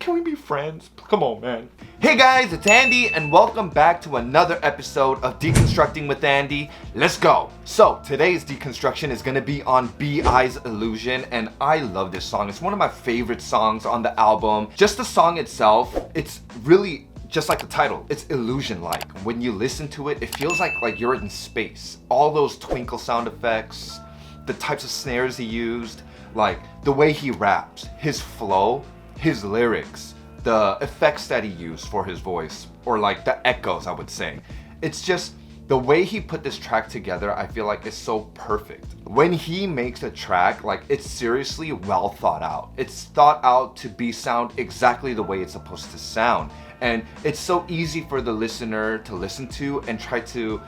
Can we be friends? Come on, man. Hey guys, it's Andy and welcome back to another episode of Deconstructing with Andy. Let's go. So today's deconstruction is gonna be on B.I.'s Illusion, and I love this song. It's one of my favorite songs on the album. Just the song itself, it's really just like the title, it's illusion-like. When you listen to it, it feels like you're in space. All those twinkle sound effects, the types of snares he used, like the way he raps, his flow, his lyrics, the effects that he used for his voice, or like the echoes, I would say. It's just the way he put this track together, I feel like it's so perfect. When he makes a track, like it's seriously well thought out. It's thought out to sound exactly the way it's supposed to sound. And it's so easy for the listener to listen to and try to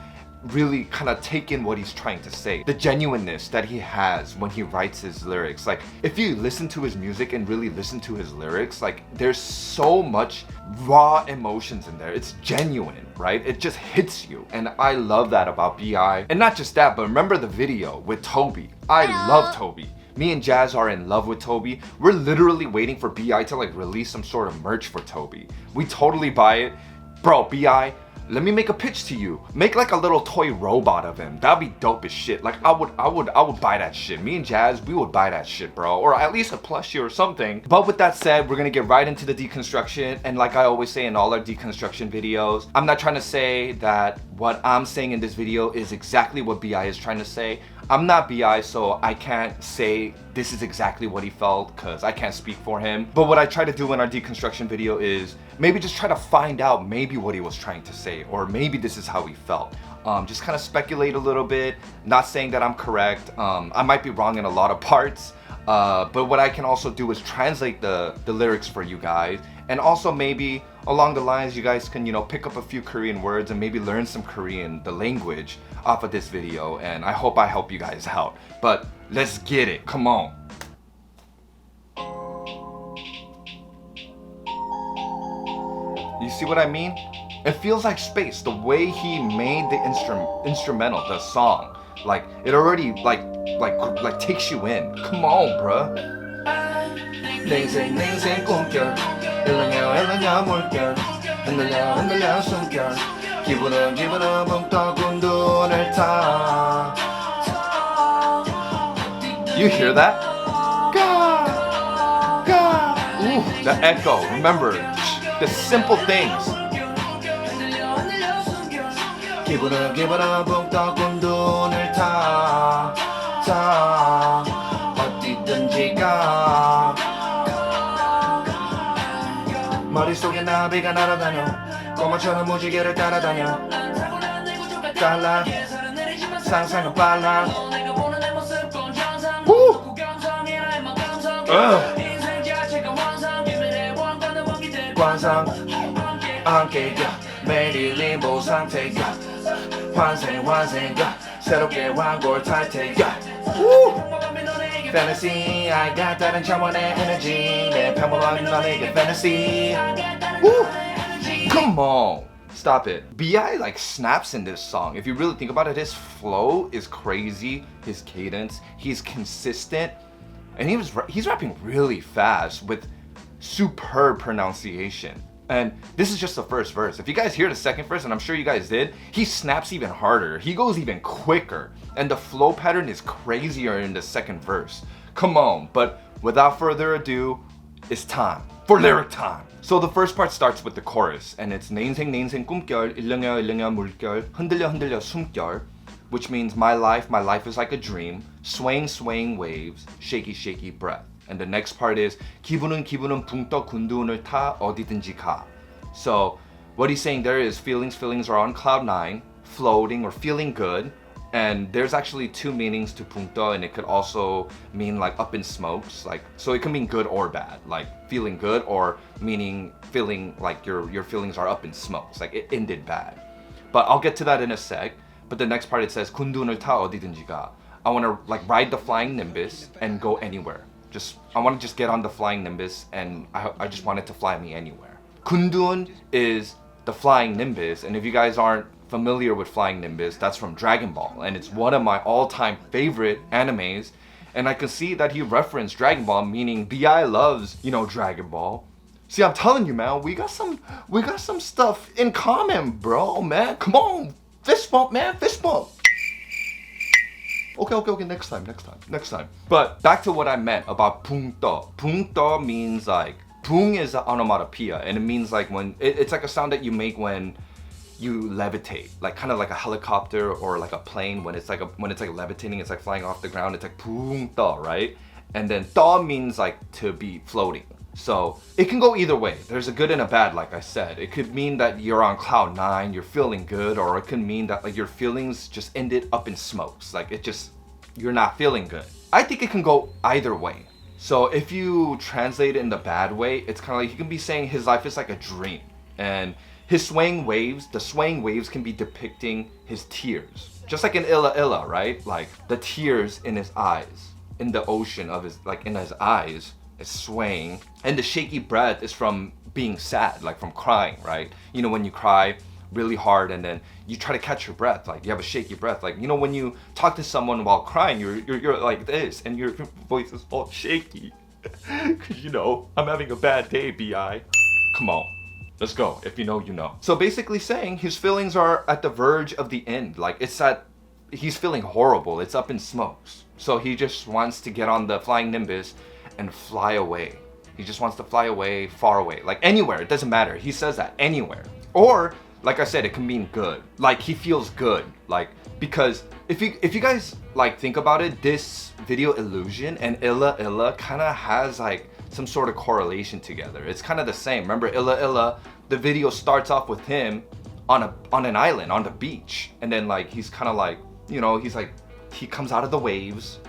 really kind of take in what he's trying to say. The genuineness that he has when he writes his lyrics. Like if you listen to his music and really listen to his lyrics, like there's so much raw emotions in there. It's genuine, right? It just hits you. And I love that about B.I. And not just that, but remember the video with Tobi. I love Tobi. Me and Jazz are in love with Tobi. We're literally waiting for B.I. to like release some sort of merch for Tobi. We totally buy it. Bro, B.I., let me make a pitch to you. Make like a little toy robot of him. That'd be dope as shit. Like I would buy that shit. Me and Jazz, we would buy that shit, bro. Or at least a plushie or something. But with that said, we're gonna get right into the deconstruction. And like I always say in all our deconstruction videos, I'm not trying to say that what I'm saying in this video is exactly what B.I. is trying to say. I'm not B.I., so I can't say this is exactly what he felt because I can't speak for him. But what I try to do in our deconstruction video is maybe just try to find out maybe what he was trying to say, or maybe this is how he felt. Just kind of speculate a little bit, not saying that I'm correct. I might be wrong in a lot of parts, but what I can also do is translate the lyrics for you guys. And also maybe along the lines, you guys can, pick up a few Korean words and maybe learn some Korean, the language, off of this video. And I hope I help you guys out. But let's get it. Come on. You see what I mean? It feels like space. The way he made the instrumental, the song, like it already like takes you in. Come on, bruh. 냉생 냉생 꿈결 일렁여 일렁여 물결 흔들려 흔들려 숨결 기분은 기분은 붕 떠군 눈을 타. You hear that? God, God. Ooh, the echo. Remember, the simple things. 기분은 기분은 붕 떠군 눈을 타. 타. 어디든지 가. 머릿속에 나비가 날아다녀 꼬마처럼 무지개를 따라다녀 달라 상상은 빨라 관상 안개가 매일이 모 상태가 환생과 새롭게 완골 탈퇴가 Fantasy, I got 다른 차원의 energy 내 평범한 너에게 fantasy. Woo. Come on, stop it. B.I. like snaps in this song. If you really think about it, his flow is crazy, his cadence, he's consistent, and he's rapping really fast with superb pronunciation. And this is just the first verse. If you guys hear the second verse, and I'm sure you guys did, he snaps even harder. He goes even quicker. And the flow pattern is crazier in the second verse. Come on. But without further ado, it's time for lyric time. So the first part starts with the chorus. And it's 냉생 냉생 꿈결 일렁여 일렁여 물결 흔들려 흔들려 숨결, which means my life is like a dream. Swaying swaying waves, shaky shaky breath. And the next part is 기분은 기분은 붕 떠 군두운을 타 어디든지 가. So what he's saying there is feelings are on cloud 9, floating or feeling good. And there's actually two meanings to 붕 떠, and it could also mean like up in smokes. Like so it can mean good or bad, like feeling good or meaning feeling like your feelings are up in smokes, like it ended bad. But I'll get to that in a sec. But the next part it says 군두운을 타 어디든지 가. I want to like ride the flying Nimbus and go anywhere. I want to just get on the flying Nimbus and I just want it to fly me anywhere. 군두운 is the flying Nimbus, and if you guys aren't familiar with flying Nimbus, that's from Dragon Ball, and it's one of my all-time favorite animes. And I can see that he referenced Dragon Ball, meaning B.I. loves, Dragon Ball. See, I'm telling you, man, we got some stuff in common, bro, man. Come on, fist bump, man, fist bump. Okay, next time. But back to what I meant about 붕떠. 붕떠 means like, 붕 is an onomatopoeia, and it means like when, it's like a sound that you make when you levitate, like kind of like a helicopter or like a plane when it's like levitating, it's like flying off the ground, it's like 붕떠, right? And then 떠 means like to be floating. So it can go either way. There's a good and a bad, like I said. It could mean that you're on cloud nine, you're feeling good, or it could mean that like your feelings just ended up in smokes. Like you're not feeling good. I think it can go either way. So if you translate it in the bad way, it's kind of like, you can be saying his life is like a dream. And his swaying waves, the swaying waves can be depicting his tears. Just like in Illa Illa, right? Like the tears in his eyes, in the ocean of his, like in his eyes, is swaying. And the shaky breath is from being sad, like from crying, right? You know, when you cry really hard and then you try to catch your breath, like you have a shaky breath. Like, you know, when you talk to someone while crying, you're like this and your voice is all shaky. Cause you know, I'm having a bad day, B.I. Come on. Let's go. If you know, you know. So basically saying his feelings are at the verge of the end. Like he's feeling horrible. It's up in smokes. So he just wants to get on the flying nimbus and fly away. He just wants to fly away, far away. Like anywhere, it doesn't matter. He says that, anywhere. Or, like I said, it can mean good. Like he feels good. Like, because if you guys like think about it, this video illusion and Illa Illa kind of has like some sort of correlation together. It's kind of the same. Remember Illa Illa, the video starts off with him on an island, on the beach. And then like, he's kind of like, you know, he comes out of the waves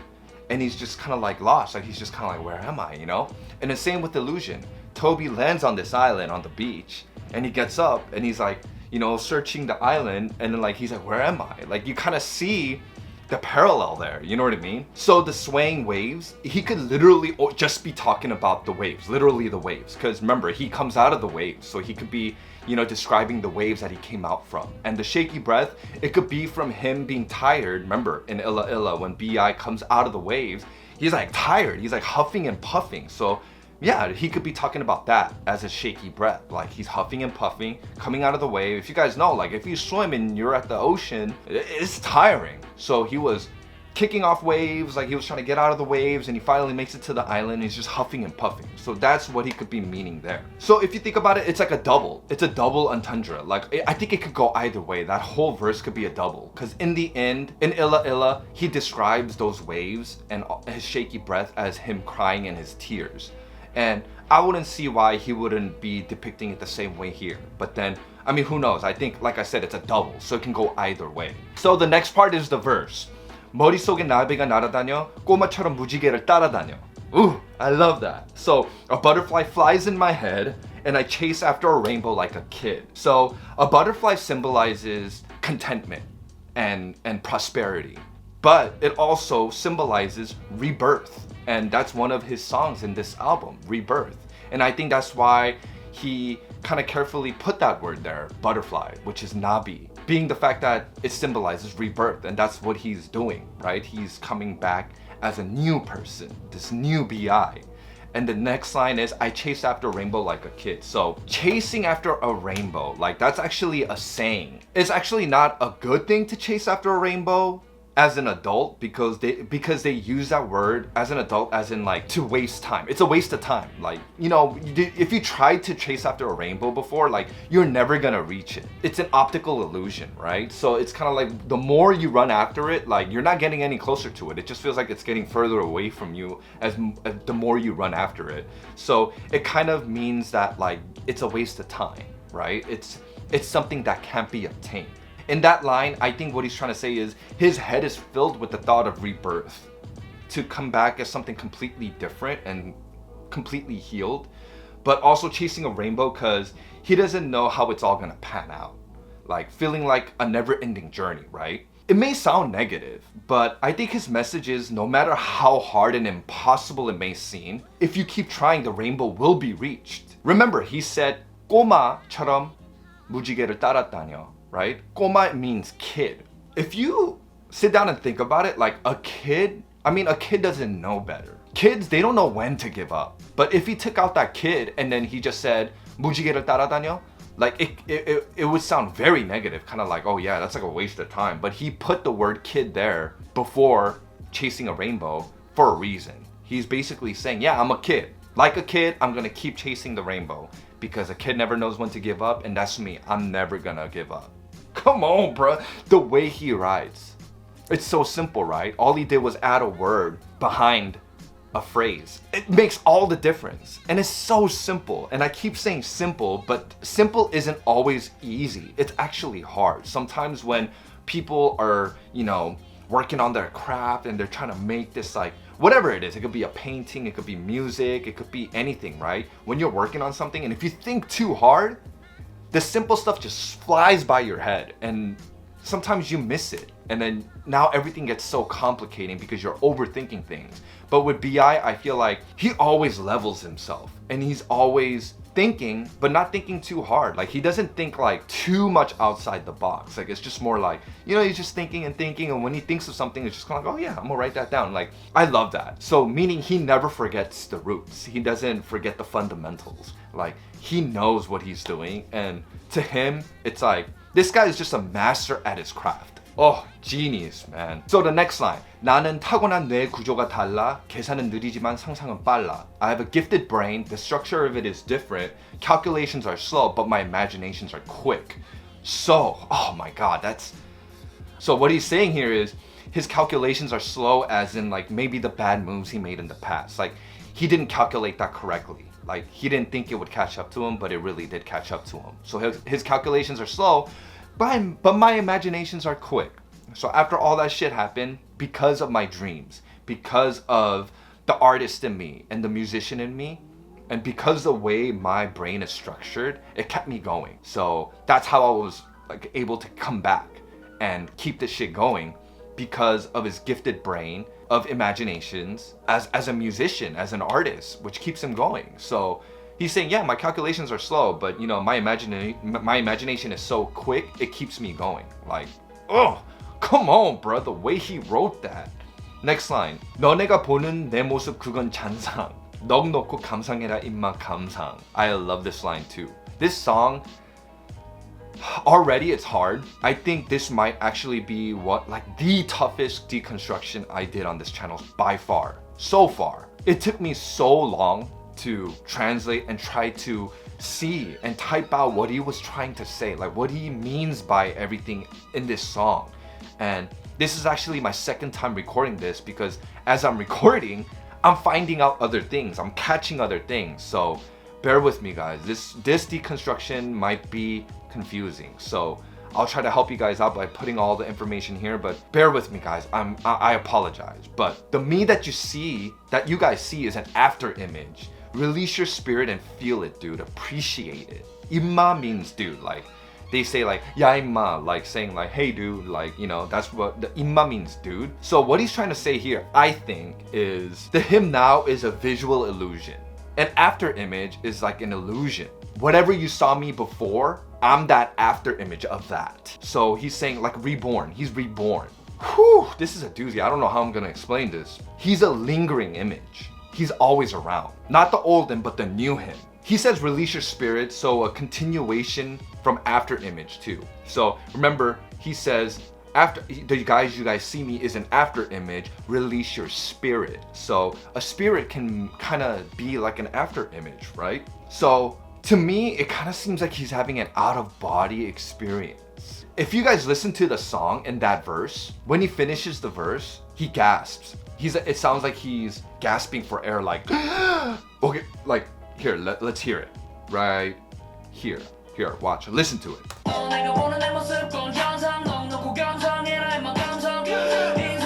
and he's just kind of like lost. Like he's just kind of like, where am I, you know? And the same with Illusion. Tobi lands on this island on the beach and he gets up and he's like, you know, searching the island. And then like, he's like, where am I? Like you kind of see the parallel there, you know what I mean? So the swaying waves, he could literally just be talking about the waves, literally the waves. Because remember, he comes out of the waves, so he could be, you know, describing the waves that he came out from. And the shaky breath, it could be from him being tired. Remember, in Illa Illa, when B.I comes out of the waves, he's like tired, he's like huffing and puffing. So yeah, he could be talking about that as a shaky breath. Like he's huffing and puffing, coming out of the wave. If you guys know, like if you swim and you're at the ocean, it's tiring. So he was kicking off waves, like he was trying to get out of the waves, and he finally makes it to the island and he's just huffing and puffing. So that's what he could be meaning there. So if you think about it, it's like a double. It's a double entendre. Like I think it could go either way. That whole verse could be a double. Because in the end, in Illa Illa, he describes those waves and his shaky breath as him crying in his tears. And I wouldn't see why he wouldn't be depicting it the same way here. But then, I mean, who knows? I think, like I said, it's a double, so it can go either way. So the next part is the verse. 머릿속에 나비가 날아다녀 꼬마처럼 무지개를 따라다녀. Ooh, I love that. So a butterfly flies in my head and I chase after a rainbow like a kid. So a butterfly symbolizes contentment and prosperity. But it also symbolizes rebirth. And that's one of his songs in this album, Rebirth. And I think that's why he kind of carefully put that word there, butterfly, which is nabi, being the fact that it symbolizes rebirth. And that's what he's doing, right? He's coming back as a new person, this new B.I. And the next line is, I chase after a rainbow like a kid. So chasing after a rainbow, like that's actually a saying. It's actually not a good thing to chase after a rainbow as an adult, because they use that word as an adult as in like to waste time. It's a waste of time. Like, you know, if you tried to chase after a rainbow before, like you're never gonna reach it. It's an optical illusion, right? So it's kind of like the more you run after it, like you're not getting any closer to it. It just feels like it's getting further away from you as the more you run after it. So it kind of means that like it's a waste of time, right? It's something that can't be obtained. In that line, I think what he's trying to say is his head is filled with the thought of rebirth, to come back as something completely different and completely healed, but also chasing a rainbow because he doesn't know how it's all gonna pan out. Like feeling like a never-ending journey, right? It may sound negative, but I think his message is no matter how hard and impossible it may seem, if you keep trying, the rainbow will be reached. Remember, he said, 꼬마처럼 무지개를 따라다녀. Right? 꼬마 means kid. If you sit down and think about it, like a kid doesn't know better. Kids, they don't know when to give up. But if he took out that kid and then he just said 무지개를 따라다녀, like it would sound very negative, kind of like, oh yeah, that's like a waste of time. But he put the word kid there before chasing a rainbow for a reason. He's basically saying, yeah, I'm a kid. Like a kid, I'm gonna keep chasing the rainbow because a kid never knows when to give up, and that's me. I'm never gonna give up. Come on, bro. The way he writes. It's so simple, right? All he did was add a word behind a phrase. It makes all the difference. And it's so simple. And I keep saying simple, but simple isn't always easy. It's actually hard. Sometimes when people are, working on their craft and they're trying to make this like, whatever it is, it could be a painting, it could be music, it could be anything, right? When you're working on something and if you think too hard, the simple stuff just flies by your head and sometimes you miss it. And then now everything gets so complicating because you're overthinking things. But with B.I, I feel like he always levels himself and he's always thinking, but not thinking too hard. Like he doesn't think like too much outside the box. Like it's just more like, he's just thinking and thinking. And when he thinks of something, it's just kind of like, oh yeah, I'm gonna write that down. Like I love that. So meaning he never forgets the roots. He doesn't forget the fundamentals. Like he knows what he's doing. And to him, it's like, this guy is just a master at his craft. Oh, genius, man. So the next line. 나는 타고난 뇌 구조가 달라. 계산은 느리지만 상상은 빨라. I have a gifted brain. The structure of it is different. Calculations are slow, but my imaginations are quick. So, oh my God, So what he's saying here is his calculations are slow as in like maybe the bad moves he made in the past. Like he didn't calculate that correctly. Like he didn't think it would catch up to him, but it really did catch up to him. So his calculations are slow, but my imaginations are quick. So after all that shit happened, because of my dreams, because of the artist in me and the musician in me, and because the way my brain is structured, it kept me going. So that's how I was like able to come back and keep this shit going, because of his gifted brain, of imaginations, as a musician, as an artist, which keeps him going. So he's saying, yeah, my calculations are slow, but my imagination is so quick, it keeps me going. Like, oh, come on, bro, the way he wrote that. Next line. 너네가 보는 내 모습 그건 잔상. 넋 놓고 감상해라 임마 감상. I love this line too. This song, already it's hard. I think this might actually be the toughest deconstruction I did on this channel by far. So far. It took me so long to translate and try to see and type out what he was trying to say, like what he means by everything in this song. And this is actually my second time recording this because as I'm recording, I'm finding out other things. I'm catching other things. So bear with me, guys. This deconstruction might be confusing. So I'll try to help you guys out by putting all the information here, but bear with me, guys. I apologize. But the me that you guys see is an after image. Release your spirit and feel it, dude. Appreciate it. 임마 means dude, like they say like 야 임마, like saying like hey dude, like that's what the 임마 means, dude. So what he's trying to say here, I think, is the him now is a visual illusion. An after image is like an illusion. Whatever you saw me before, I'm that after image of that. So he's saying like reborn. He's reborn. Whew, this is a doozy. I don't know how I'm gonna explain this. He's a lingering image. He's always around. Not the old him, but the new him. He says release your spirit, so a continuation from after image too. So remember, he says after you guys see me is an after image, release your spirit. So a spirit can kind of be like an after image, right? So to me, it kind of seems like he's having an out-of-body experience. If you guys listen to the song in that verse, when he finishes the verse, he gasps. It sounds like he's gasping for air, like okay, like here, let's hear it. Right here. Here, watch, listen to it.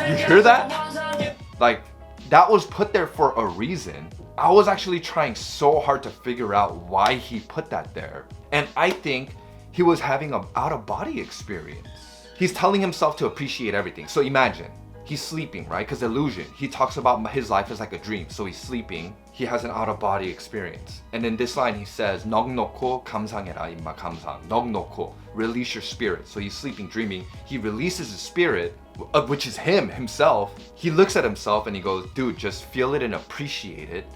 You hear that? Like, that was put there for a reason. I was actually trying so hard to figure out why he put that there. And I think he was having an out-of-body experience. He's telling himself to appreciate everything. So imagine, he's sleeping, right? Because illusion, he talks about his life as like a dream. So he's sleeping, he has an out-of-body experience. And in this line, he says, 넋 놓고 감상해라 임마 감상. 넋 놓고, release your spirit. So he's sleeping, dreaming. He releases his spirit, which is himself. He looks at himself and he goes, dude, just feel it and appreciate it.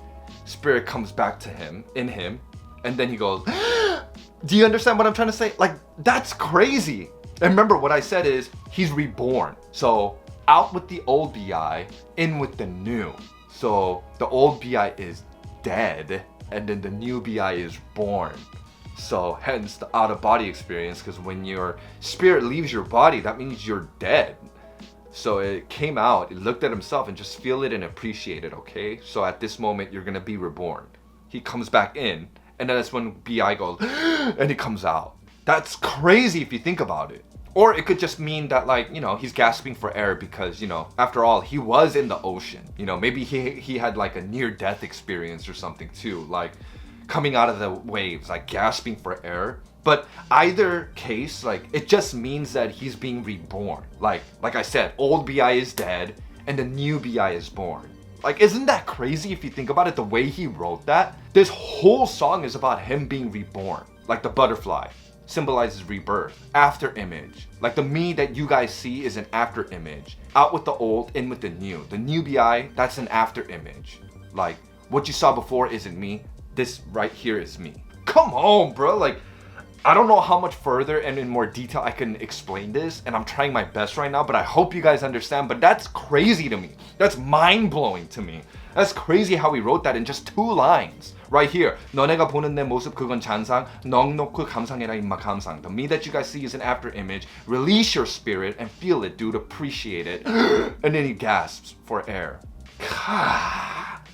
spirit comes back to him, in him, and then he goes, do you understand what I'm trying to say? Like, that's crazy. And remember what I said is, he's reborn. So, out with the old B.I, in with the new. So, the old B.I is dead, and then the new B.I is born. So, hence the out-of-body experience, because when your spirit leaves your body, that means you're dead. So it came out, it looked at himself and just feel it and appreciate it, okay? So at this moment, you're gonna be reborn. He comes back in, and then that's when B.I goes, and he comes out. That's crazy if you think about it. Or it could just mean that, like, you know, he's gasping for air because, you know, after all, he was in the ocean. You know, maybe he had like a near-death experience or something too, like coming out of the waves, like gasping for air. But either case, like, it just means that he's being reborn. Like I said, old B.I is dead and the new B.I is born. Like, isn't that crazy if you think about it, the way he wrote that? This whole song is about him being reborn. Like the butterfly symbolizes rebirth, after image. Like the me that you guys see is an after image. Out with the old, in with the new. The new B.I, that's an after image. Like, what you saw before isn't me. This right here is me. Come on, bro. Like, I don't know how much further and in more detail I can explain this, and I'm trying my best right now, but I hope you guys understand. But that's crazy to me. That's mind-blowing to me. That's crazy how he wrote that in just 2 lines. Right here. 너네가 보는 내 모습 그건 잔상. 넉넉히 감상해라 임마 감상. The me that you guys see is an after image. Release your spirit and feel it, dude. Appreciate it. And then he gasps for air.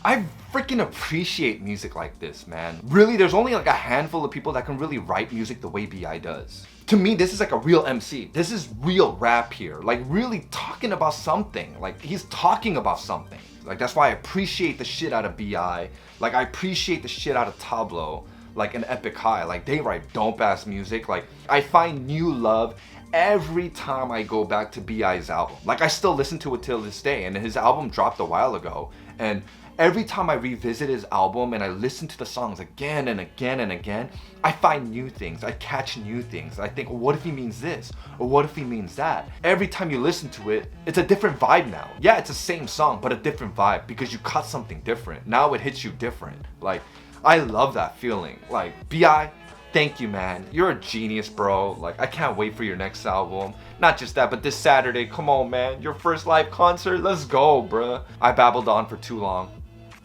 I freaking appreciate music like this, man. Really, there's only like a handful of people that can really write music the way B.I does. To me, this is like a real MC. This is real rap here. Like, really talking about something. Like, he's talking about something. Like, that's why I appreciate the shit out of B.I. Like, I appreciate the shit out of Tableau. Like, an Epic High. Like, they write dope-ass music. Like, I find new love every time I go back to B.I.'s album. Like, I still listen to it till this day. And his album dropped a while ago. And every time I revisit his album and I listen to the songs again and again and again, I find new things. I catch new things. I think, well, what if he means this? Or what if he means that? Every time you listen to it, it's a different vibe now. Yeah, it's the same song, but a different vibe because you caught something different. Now it hits you different. Like, I love that feeling. Like, B.I, thank you, man. You're a genius, bro. Like, I can't wait for your next album. Not just that, but this Saturday, come on, man. Your first live concert, let's go, bruh. I babbled on for too long.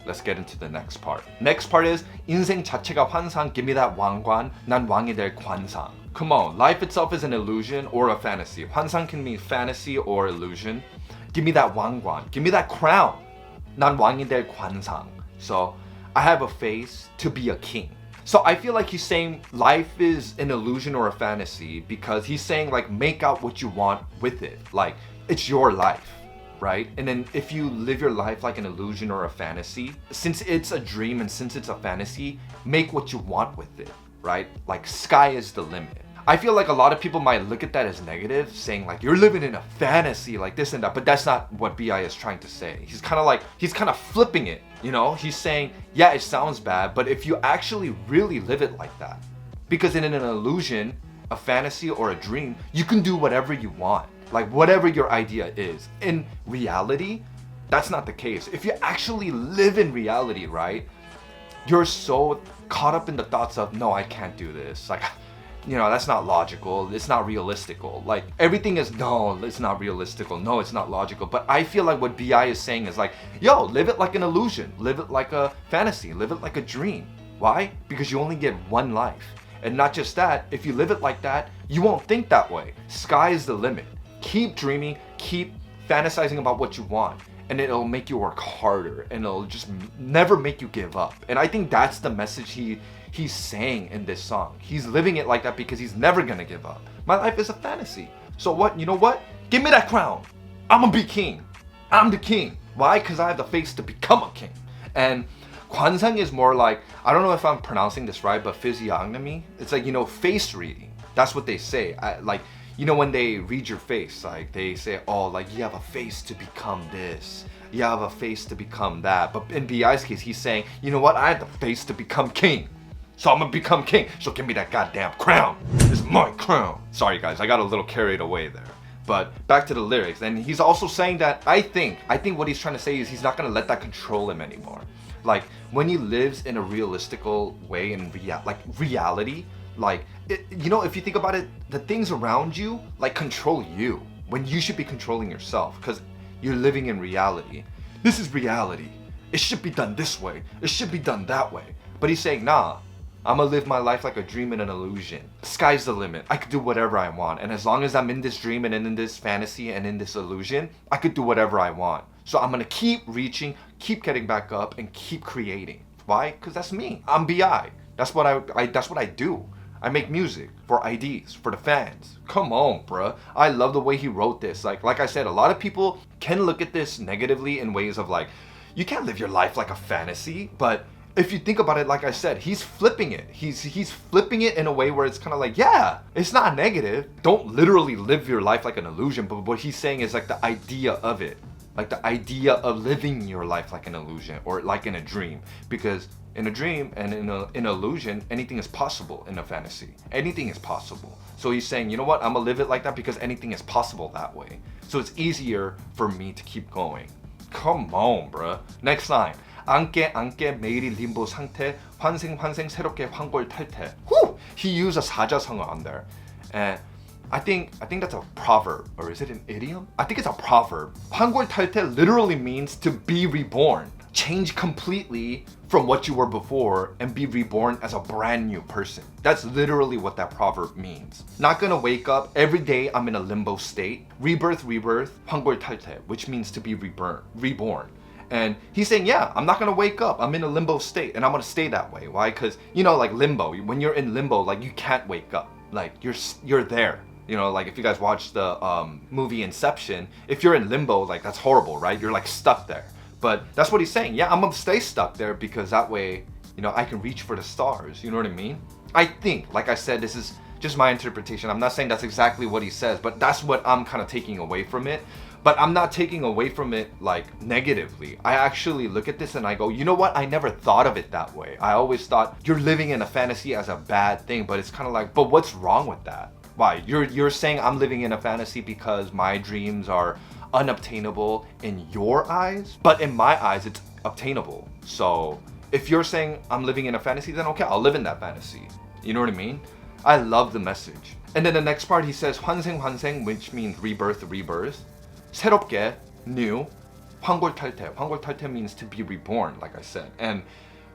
Let's get into the next part. Next part is 인생 자체가 환상, give me that 왕관, 난 왕이 될 관상. Come on, life itself is an illusion or a fantasy. 환상 can mean fantasy or illusion. Give me that 왕관, give me that crown. 난 왕이 될 관상. So, I have a face to be a king. So I feel like he's saying life is an illusion or a fantasy because he's saying, like, make out what you want with it. Like, it's your life. Right? And then if you live your life like an illusion or a fantasy, since it's a dream and since it's a fantasy, make what you want with it, right? Like, sky is the limit. I feel like a lot of people might look at that as negative, saying like, you're living in a fantasy, like this and that, but that's not what B.I is trying to say. He's kind of flipping it, you know? He's saying, yeah, it sounds bad, but if you actually really live it like that, because in an illusion, a fantasy or a dream, you can do whatever you want. Like, whatever your idea is. In reality, that's not the case. If you actually live in reality, right, you're so caught up in the thoughts of, no, I can't do this. Like, you know, that's not logical. It's not realistical. Like, everything is, no, it's not realistical. No, it's not logical. But I feel like what B.I is saying is like, yo, live it like an illusion. Live it like a fantasy. Live it like a dream. Why? Because you only get one life. And not just that, if you live it like that, you won't think that way. Sky is the limit. Keep dreaming, keep fantasizing about what you want, and it'll make you work harder, and it'll just never make you give up. And I think that's the message he's saying in this song. He's living it like that because he's never gonna give up. My life is a fantasy. So what? You know what? Give me that crown. I'm gonna be king. I'm the king. Why? Because I have the face to become a king. And 관상 is more like, I don't know if I'm pronouncing this right, but physiognomy. It's like, you know, face reading. That's what they say. Like, you know, when they read your face, like they say, oh, like you have a face to become this. You have a face to become that. But in B.I.'s case, he's saying, you know what? I have the face to become king. So I'm gonna become king. So give me that goddamn crown. This is my crown. Sorry guys, I got a little carried away there. But back to the lyrics. And he's also saying that I think what he's trying to say is he's not gonna let that control him anymore. Like, when he lives in a realistical way in reality, like if you think about it, the things around you like control you when you should be controlling yourself because you're living in reality. This is reality. It should be done this way. It should be done that way. But he's saying, nah, I'm gonna live my life like a dream and an illusion. Sky's the limit. I could do whatever I want. And as long as I'm in this dream and in this fantasy and in this illusion, I could do whatever I want. So I'm gonna keep reaching, keep getting back up, and keep creating. Why? Because that's me. I'm B.I. That's what I do. I make music for IDs, for the fans. Come on, bruh. I love the way he wrote this. Like I said, a lot of people can look at this negatively in ways of like, you can't live your life like a fantasy. But if you think about it, like I said, he's flipping it. He's flipping it in a way where it's kind of like, yeah, it's not negative. Don't literally live your life like an illusion. But what he's saying is like the idea of it. Like the idea of living your life like an illusion or like in a dream. Because in a dream and in an illusion, anything is possible in a fantasy. Anything is possible. So he's saying, you know what? I'm gonna live it like that because anything is possible that way. So it's easier for me to keep going. Come on, bruh. Next line. 안개 매일이 림보 상태 환생 새롭게 황골 탈퇴. Whew! He used a 사자성어 on there. And I think that's a proverb, or is it an idiom? I think it's a proverb. 황골 탈퇴 literally means to be reborn. Change completely from what you were before and be reborn as a brand new person. That's literally what that proverb means. Not gonna wake up every day I'm in a limbo state. Rebirth, 황골 탈퇴, which means to be reborn. And he's saying, yeah, I'm not gonna wake up. I'm in a limbo state and I'm gonna stay that way. Why? Because, like limbo, when you're in limbo, like you can't wake up. Like you're there. Like if you guys watch the movie Inception, if you're in limbo, like that's horrible, right? You're like stuck there. But that's what he's saying. Yeah, I'm gonna stay stuck there because that way, I can reach for the stars. You know what I mean? I think, like I said, this is just my interpretation. I'm not saying that's exactly what he says, but that's what I'm kind of taking away from it. But I'm not taking away from it like negatively. I actually look at this and I go, you know what? I never thought of it that way. I always thought you're living in a fantasy as a bad thing, but it's kind of like, but what's wrong with that? Why? You're saying I'm living in a fantasy because my dreams are unobtainable in your eyes, but in my eyes it's obtainable. So if you're saying I'm living in a fantasy, then okay, I'll live in that fantasy. You know what I mean? I love the message. And then the next part he says 환생, which means rebirth. 새롭게, new. 황골 탈퇴 means to be reborn, like I said. And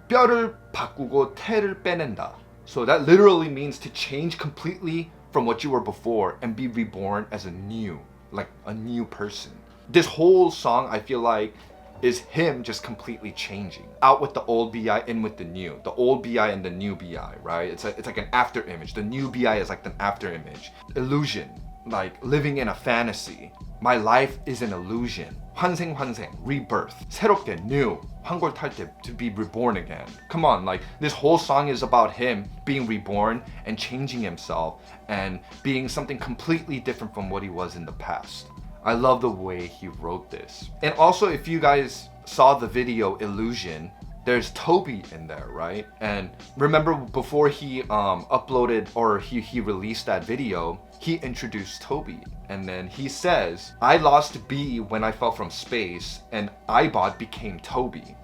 뼈를 바꾸고 태를 빼낸다. So that literally means to change completely from what you were before and be reborn as a new person. This whole song, I feel like, is him just completely changing. Out with the old B.I, in with the new. The old B.I and the new B.I, right? It's like an after image. The new B.I is like an after image. Illusion, like living in a fantasy. My life is an illusion. 환생, rebirth. 새롭게, new. 황골 탈퇴, to be reborn again. Come on, like this whole song is about him being reborn and changing himself and being something completely different from what he was in the past. I love the way he wrote this. And also, if you guys saw the video Illusion, there's Tobi in there, right? And remember before he uploaded or he released that video, he introduced Tobi. And then he says, I lost B when I fell from space and iBot became Tobi.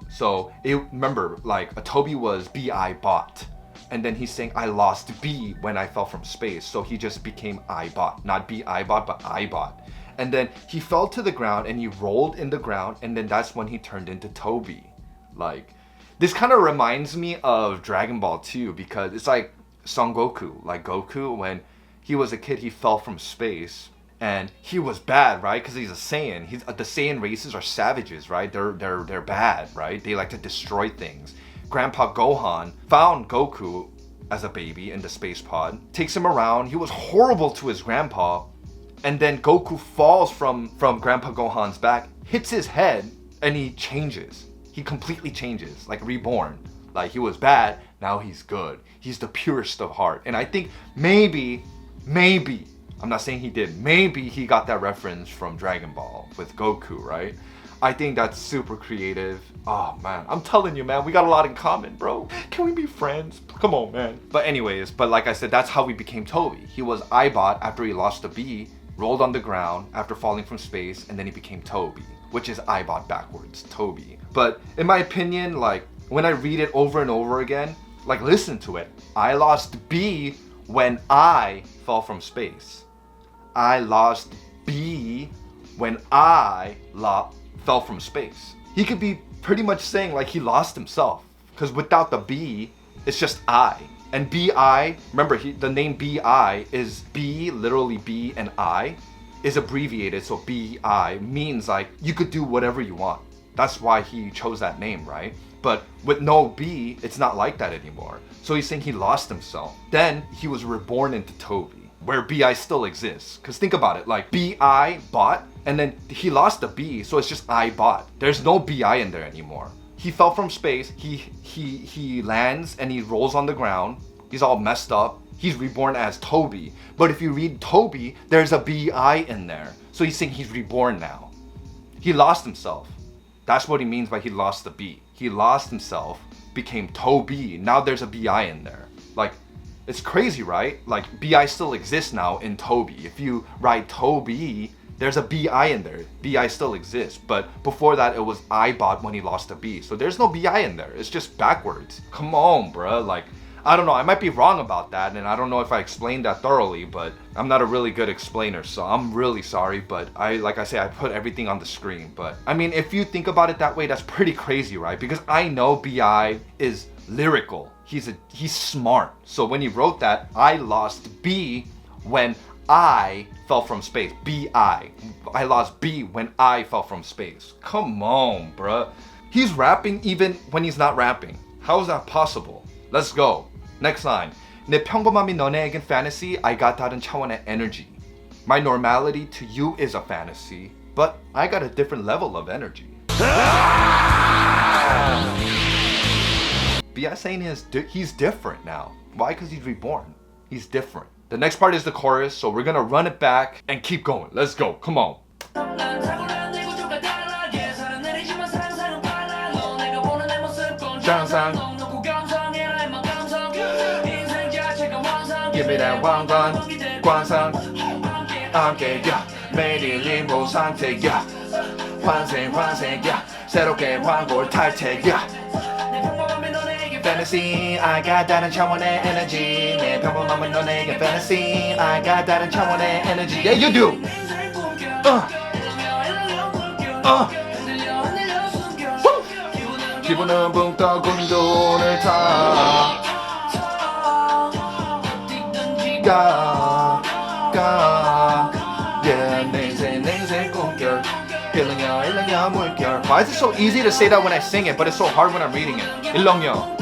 So remember, like a Tobi was B.I bot. And then he's saying, I lost B when I fell from space. So he just became iBot, not B.I bot, but iBot. And then he fell to the ground and he rolled in the ground. And then that's when he turned into Tobi. Like, this kind of reminds me of Dragon Ball 2 because it's like Son Goku. Like Goku, when he was a kid, he fell from space and he was bad, right? Because he's a Saiyan. The Saiyan races are savages, right? They're bad, right? They like to destroy things. Grandpa Gohan found Goku as a baby in the space pod, takes him around. He was horrible to his grandpa. And then Goku falls from Grandpa Gohan's back, hits his head, and he changes. He completely changes, like reborn. Like he was bad, now he's good. He's the purest of heart. And I think maybe, I'm not saying he did, maybe he got that reference from Dragon Ball with Goku, right? I think that's super creative. Oh man, I'm telling you, man, we got a lot in common, bro. Can we be friends? Come on, man. But anyways, like I said, that's how we became Tobi. He was iBot after he lost the B, rolled on the ground after falling from space, and then he became Tobi, which is iBot backwards, Tobi. But in my opinion, like when I read it over and over again, like listen to it. I lost B when I fell from space. I lost B when I fell from space. He could be pretty much saying like he lost himself, because without the B, it's just I. And B.I, remember the name B.I is B, literally B, and I is abbreviated, so B.I means like you could do whatever you want. That's why he chose that name, right? But with no B, it's not like that anymore. So he's saying he lost himself. Then he was reborn into Tobi, where B.I still exists. Because think about it, like B.I bought, and then he lost the B, so it's just I bought. There's no B.I in there anymore. He fell from space, he lands and he rolls on the ground. He's all messed up. He's reborn as Tobi. But if you read Tobi, there's a B.I in there. So he's saying he's reborn now. He lost himself. That's what he means by he lost the B. He lost himself, became Tobi. Now there's a B.I in there. Like, it's crazy, right? Like, B.I still exists now in Tobi. If you write Tobi, there's a B.I in there. B.I still exists. But before that, it was I bought when he lost a B. So there's no B.I in there. It's just backwards. Come on, bruh. Like, I don't know. I might be wrong about that. And I don't know if I explained that thoroughly. But I'm not a really good explainer. So I'm really sorry. But like I say, I put everything on the screen. But I mean, if you think about it that way, that's pretty crazy, right? Because I know B.I is lyrical. He's smart. So when he wrote that, I lost B when I fell from space. B.I. I lost B when I fell from space. Come on, bruh. He's rapping even when he's not rapping. How is that possible? Let's go. Next line. 내 평범함이 너네에겐 fantasy, I got 다른 차원의 energy. My normality to you is a fantasy, but I got a different level of energy. B.I saying he's different now. Why? Because he's reborn. He's different. The next part is the chorus, so we're gonna run it back and keep going. Let's go. Come on. Give me that 왕관, 관상, 안개야, 매일이 모 상태야, 환생야, 새롭게 환골 탈퇴야. Fantasy, I got 다른 차원의 energy. 내 평범함은 너에게 fantasy, I got 다른 차원의 energy. Yeah, you do. 기분은 붕 떠 군돈을 타. Yeah, 내생 꿈결. 일렁여 물결. Why is it so easy to say that when I sing it, but it's so hard when I'm reading it? 일렁여.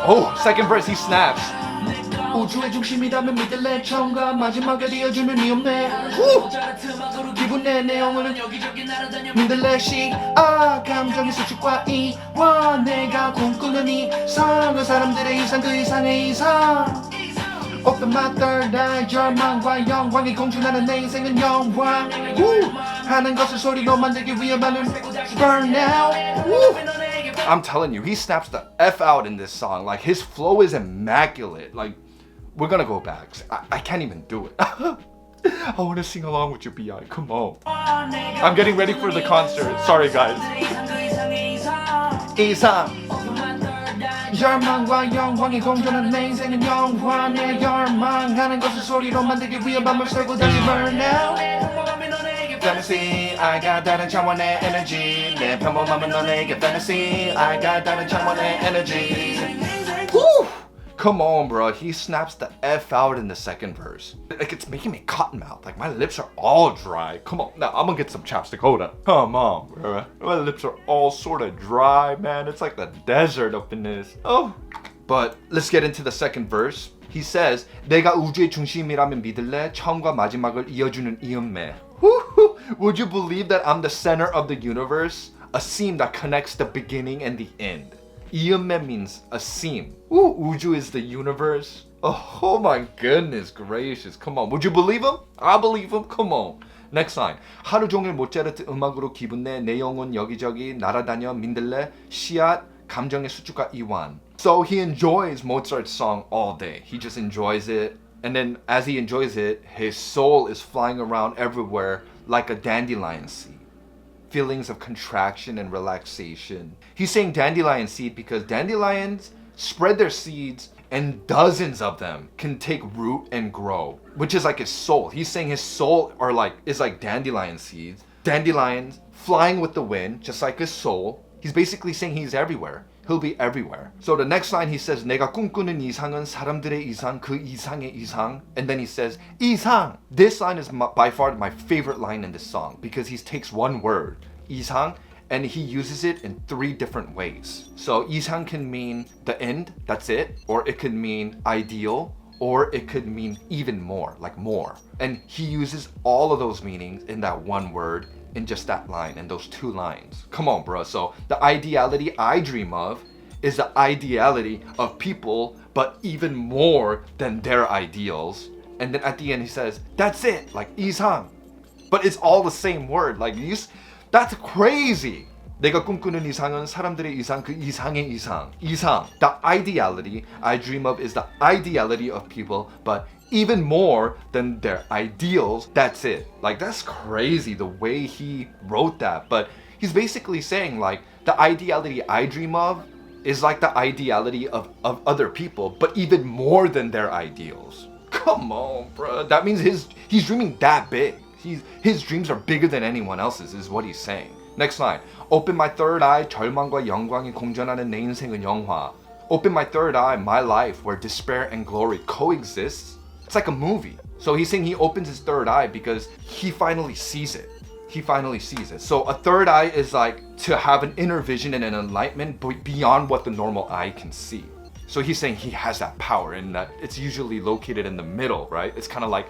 Oh, second verse, he snaps. 우주의 중심이라면 믿을래 처음과 마지막을 이어주는 이없네 기분 내 내용은 믿을래 감정의 수축과 이와 내가 꿈꾸는 이상 그 사람들의 이상 그 이상의 이상 Open my third eye 절망과 영광이 공존하는 내 인생은 영광 하는 것을 소리로 만들기 위해만은 burn now I'm telling you, he snaps the F out in this song. Like, his flow is immaculate. Like, we're gonna go back. I can't even do it. I wanna sing along with you, B.I. Come on. I'm getting ready for the concert. Sorry, guys. 이상 열망과 영광이 공존한 내 인생은 영광의 열망하는 것을 소리로 만들기 위해 밤을 새고 다시 burn out Fantasy, I got 다른 차원의 energy 내 평범함은 너에게 fantasy, I got 다른 차원의 energy Woo! Come on, bro. He snaps the F out in the second verse. Like, it's making me cotton mouth. Like, my lips are all dry. Come on. Now, I'm gonna get some chapstick. Hold up. Come on, bro. My lips are all sort of dry, man. It's like the desert up in this. Oh. But let's get into the second verse. He says, 내가 우주의 중심이라면 믿을래? 처음과 마지막을 이어주는 이음매. Would you believe that I'm the center of the universe? A seam that connects the beginning and the end. 이음매 means a seam. 우주 is the universe. Oh my goodness gracious. Come on. Would you believe him? I believe him. Come on. Next line. 하루 종일 모차르트 음악으로 기분 내 영혼 여기저기 날아다녀 민들레 씨앗 감정의 수축과 이완. So he enjoys Mozart's song all day. He just enjoys it. And then as he enjoys it, his soul is flying around everywhere like a dandelion seed. Feelings of contraction and relaxation. He's saying dandelion seed because dandelions spread their seeds and dozens of them can take root and grow, which is like his soul. He's saying his soul is like dandelion seeds. Dandelions flying with the wind, just like his soul. He's basically saying he's everywhere. He'll be everywhere. So the next line he says, 내가 꿈꾸는 이상은 사람들의 이상, 그 이상의 이상. And then he says, 이상. This line is by far my favorite line in this song because he takes one word, 이상, and he uses it in 3 different ways. So 이상 can mean the end, that's it, or it could mean ideal, or it could mean even more, like more. And he uses all of those meanings in that one word in just that line, in those 2 lines. Come on, bro. So the ideality I dream of is the ideality of people, but even more than their ideals. And then at the end he says, that's it, like 이상. But it's all the same word. Like that's crazy. 내가 꿈꾸는 이상은 사람들의 이상, 그 이상의 이상. 이상. The ideality I dream of is the ideality of people, but even more than their ideals. That's it. Like, that's crazy the way he wrote that. But he's basically saying, like, the ideality I dream of is like the ideality of other people, but even more than their ideals. Come on, bro. That means he's dreaming that big. His dreams are bigger than anyone else's, is what he's saying. Next line. Open my third eye, 절망과 영광이 공존하는 내 인생은 영화. Open my third eye, my life, where despair and glory coexist. It's like a movie. So he's saying he opens his third eye because he finally sees it. He finally sees it. So a third eye is like to have an inner vision and an enlightenment beyond what the normal eye can see. So he's saying he has that power and that it's usually located in the middle, right? It's kind of like,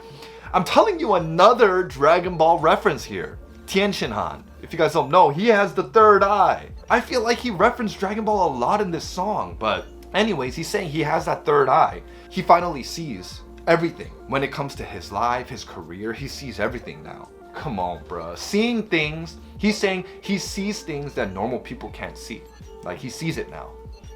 I'm telling you another Dragon Ball reference here. Tien Han. If you guys don't know, he has the third eye. I feel like he referenced Dragon Ball a lot in this song, but anyways, he's saying he has that third eye. He finally sees everything. When it comes to his life, his career, he sees everything now. Come on, bruh. Seeing things, he's saying he sees things that normal people can't see. Like, he sees it now.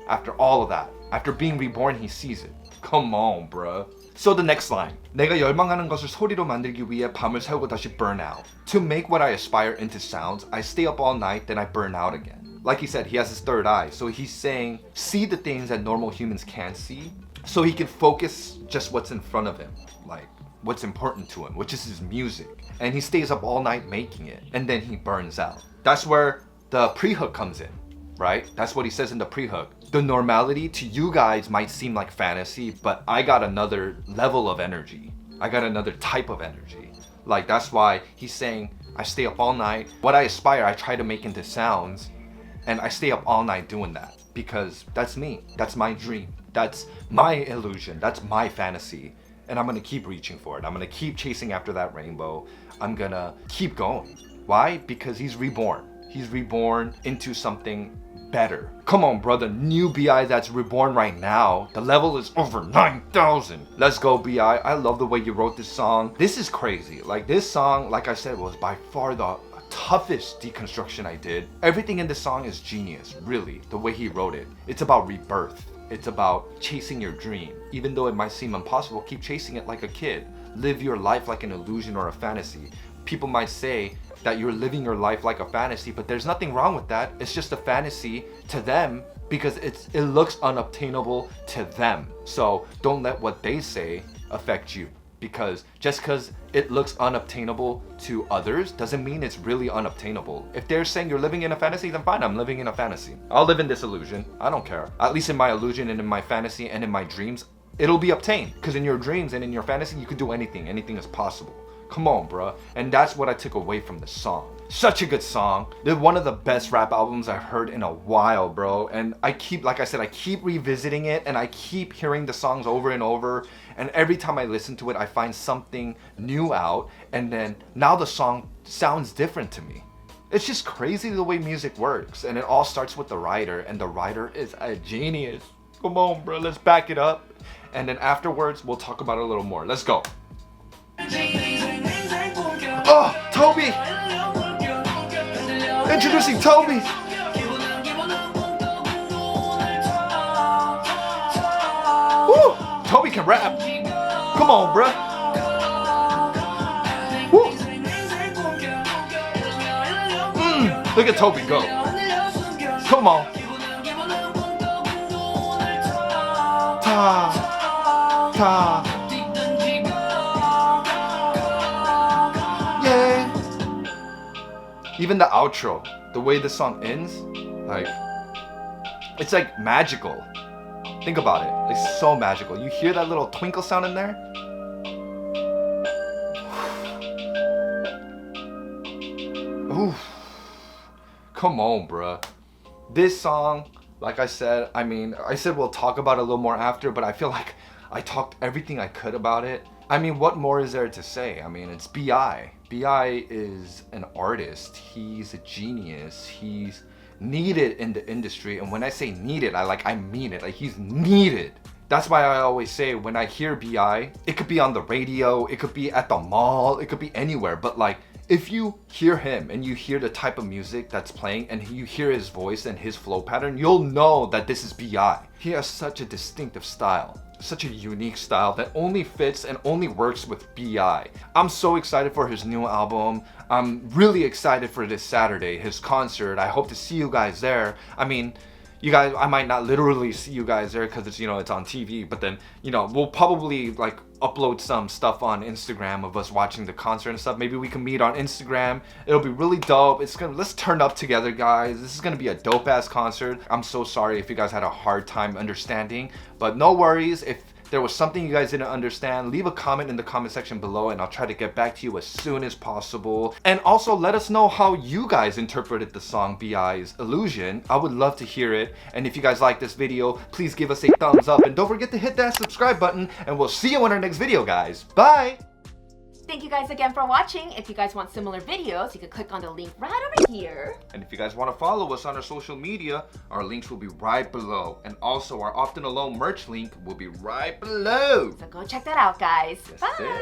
After all of that, after being reborn, he sees it. Come on, bruh. So the next line. 내가 열망하는 것을 소리로 만들기 위해 밤을 새우고 다시 burn out. To make what I aspire into sounds, I stay up all night, then I burn out again. Like he said, he has his third eye. So he's saying, see the things that normal humans can't see, so he can focus just what's in front of him, like what's important to him, which is his music. And he stays up all night making it, and then he burns out. That's where the pre-hook comes in, right? That's what he says in the pre-hook. The normality to you guys might seem like fantasy, but I got another level of energy. I got another type of energy. Like, that's why he's saying, I stay up all night. What I aspire, I try to make into sounds, and I stay up all night doing that because that's me. That's my dream. That's my illusion. That's my fantasy. And I'm gonna keep reaching for it. I'm gonna keep chasing after that rainbow. I'm gonna keep going. Why? Because he's reborn. He's reborn into something better. Come on, brother. New B.I that's reborn right now. The level is over 9,000. Let's go, B.I. I love the way you wrote this song. This is crazy. Like, this song, like I said, was by far the toughest deconstruction I did. Everything in this song is genius, really, the way he wrote it. It's about rebirth. It's about chasing your dream. Even though it might seem impossible, keep chasing it like a kid. Live your life like an illusion or a fantasy. People might say that you're living your life like a fantasy, but there's nothing wrong with that. It's just a fantasy to them because it looks unobtainable to them. So don't let what they say affect you, because just because it looks unobtainable to others doesn't mean it's really unobtainable. If they're saying you're living in a fantasy, then fine, I'm living in a fantasy. I'll live in this illusion. I don't care. At least in my illusion and in my fantasy and in my dreams, it'll be obtained. Because in your dreams and in your fantasy, you could do anything. Anything is possible. Come on, bruh. And that's what I took away from this song. Such a good song. They're one of the best rap albums I've heard in a while, bro. And I keep, like I said, I keep revisiting it and I keep hearing the songs over and over. And every time I listen to it, I find something new out. And then now the song sounds different to me. It's just crazy the way music works. And it all starts with the writer. And the writer is a genius. Come on, bro. Let's back it up. And then afterwards, we'll talk about it a little more. Let's go. Oh, Tobi! Introducing Tobi! Woo! Tobi can rap! Come on, bruh! Woo! Look at Tobi go. Come on. Ta, ta. Yeah. Even the outro, the way the song ends, like, it's like magical. Think about it. It's so magical. You hear that little twinkle sound in there? Oof. Come on, bruh. This song, like I said, I said we'll talk about it a little more after, but I feel like I talked everything I could about it. I mean, what more is there to say? I mean, it's B.I. B.I is an artist. He's a genius. He's needed in the industry. And when I say needed, I mean it. Like, he's needed. That's why I always say when I hear B.I, it could be on the radio, it could be at the mall, it could be anywhere. But like, if you hear him and you hear the type of music that's playing and you hear his voice and his flow pattern, you'll know that this is B.I. He has such a distinctive style, such a unique style that only fits and only works with B.I. I'm so excited for his new album. I'm really excited for this Saturday, his concert. I hope to see you guys there. I mean, you guys, I might not literally see you guys there because it's, you know, it's on TV, but then, you know, we'll probably like upload some stuff on Instagram of us watching the concert and stuff. Maybe we can meet on Instagram. It'll be really dope. Let's turn up together, guys. This is gonna be a dope ass concert. I'm so sorry if you guys had a hard time understanding, but no worries. If there was something you guys didn't understand, leave a comment in the comment section below and I'll try to get back to you as soon as possible. And also let us know how you guys interpreted the song B.I.'s Illusion. I would love to hear it. And if you guys like this video, please give us a thumbs up and don't forget to hit that subscribe button, and we'll see you in our next video, guys. Bye! Thank you guys again for watching. If you guys want similar videos, you can click on the link right over here. And if you guys want to follow us on our social media, our links will be right below. And also our Often Alone merch link will be right below. So go check that out, guys. Yes, Bye! sir.